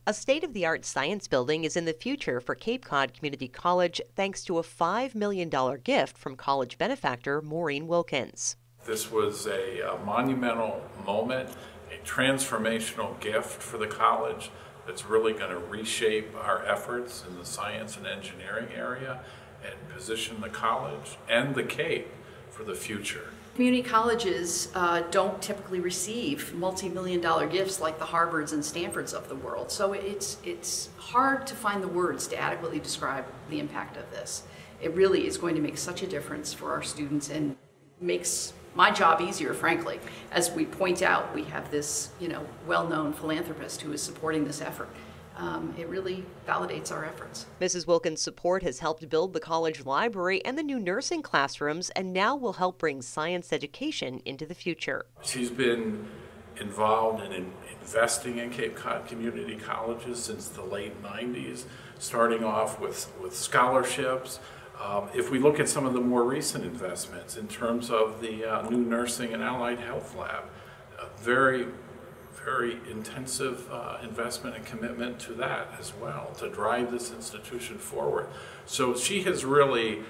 A state-of-the-art science building is in the future for Cape Cod Community College thanks to a $5 million gift from college benefactor Maureen Wilkins. This was a monumental moment, a transformational gift for the college that's really going to reshape our efforts in the science and engineering area and position the college and the Cape for the future. Community colleges don't typically receive multi-million-dollar gifts like the Harvards and Stanfords of the world, so it's hard to find the words to adequately describe the impact of this. It really is going to make such a difference for our students and makes my job easier, frankly. As we point out, we have this, well-known philanthropist who is supporting this effort. It really validates our efforts. Mrs. Wilkins' support has helped build the college library and the new nursing classrooms, and now will help bring science education into the future. She's been involved in investing in Cape Cod community colleges since the late 90s, starting off with scholarships. If we look at some of the more recent investments in terms of the new nursing and allied health lab, very intensive investment and commitment to that as well, to drive this institution forward. So she has really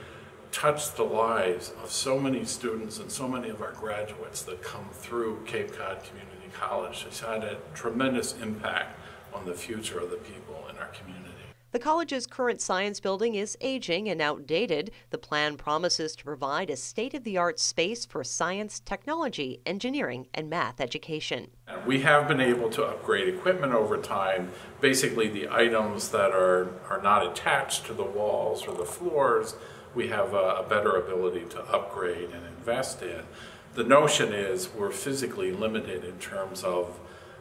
touched the lives of so many students and so many of our graduates that come through Cape Cod Community College. She's had a tremendous impact on the future of the people in our community. The college's current science building is aging and outdated. The plan promises to provide a state-of-the-art space for science, technology, engineering, and math education. We have been able to upgrade equipment over time. Basically, the items that are not attached to the walls or the floors, we have a better ability to upgrade and invest in. The notion is we're physically limited in terms of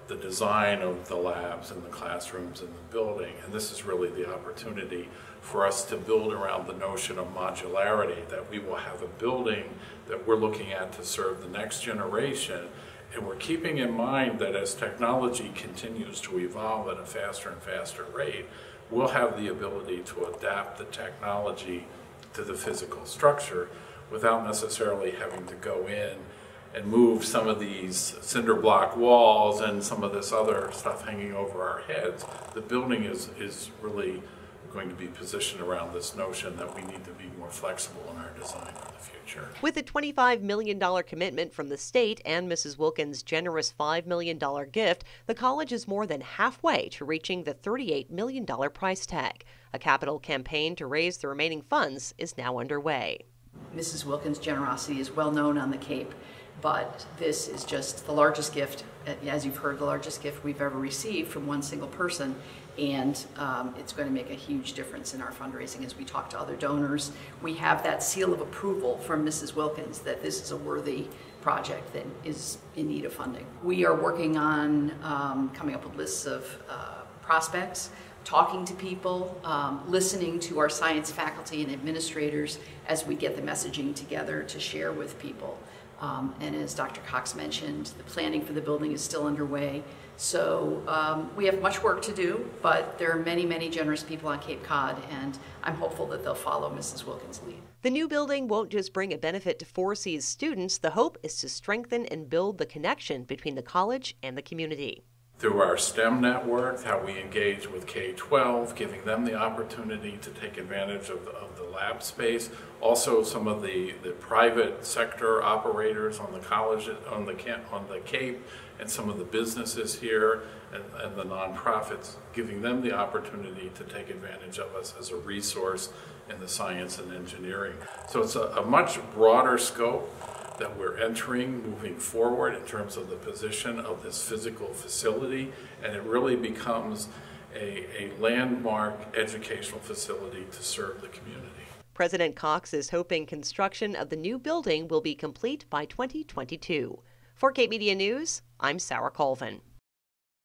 the design of the labs and the classrooms and the building, and this is really the opportunity for us to build around the notion of modularity, that we will have a building that we're looking at to serve the next generation, and we're keeping in mind that as technology continues to evolve at a faster and faster rate, we'll have the ability to adapt the technology to the physical structure without necessarily having to go in and move some of these cinder block walls and some of this other stuff hanging over our heads. The building is really going to be positioned around this notion that we need to be more flexible in our design for the future. With a $25 million commitment from the state and Mrs. Wilkins' generous $5 million gift, the college is more than halfway to reaching the $38 million price tag. A capital campaign to raise the remaining funds is now underway. Mrs. Wilkins' generosity is well known on the Cape, but this is just the largest gift, as you've heard, the largest gift we've ever received from one single person, and it's going to make a huge difference in our fundraising as we talk to other donors. We have that seal of approval from Mrs. Wilkins that this is a worthy project that is in need of funding. We are working on coming up with lists of prospects, talking to people, listening to our science faculty and administrators as we get the messaging together to share with people. And as Dr. Cox mentioned, the planning for the building is still underway. So we have much work to do, but there are many, many generous people on Cape Cod, and I'm hopeful that they'll follow Mrs. Wilkins' lead. The new building won't just bring a benefit to 4C's students. The hope is to strengthen and build the connection between the college and the community. Through our STEM network, how we engage with K-12, giving them the opportunity to take advantage of the lab space. Also, some of the private sector operators on the college, on the Cape, and some of the businesses here and the nonprofits, giving them the opportunity to take advantage of us as a resource in the science and engineering. So it's a much broader scope that we're entering moving forward in terms of the position of this physical facility, and it really becomes a landmark educational facility to serve the community. President Cox is hoping construction of the new building will be complete by 2022. For Cape Media News, I'm Sarah Colvin.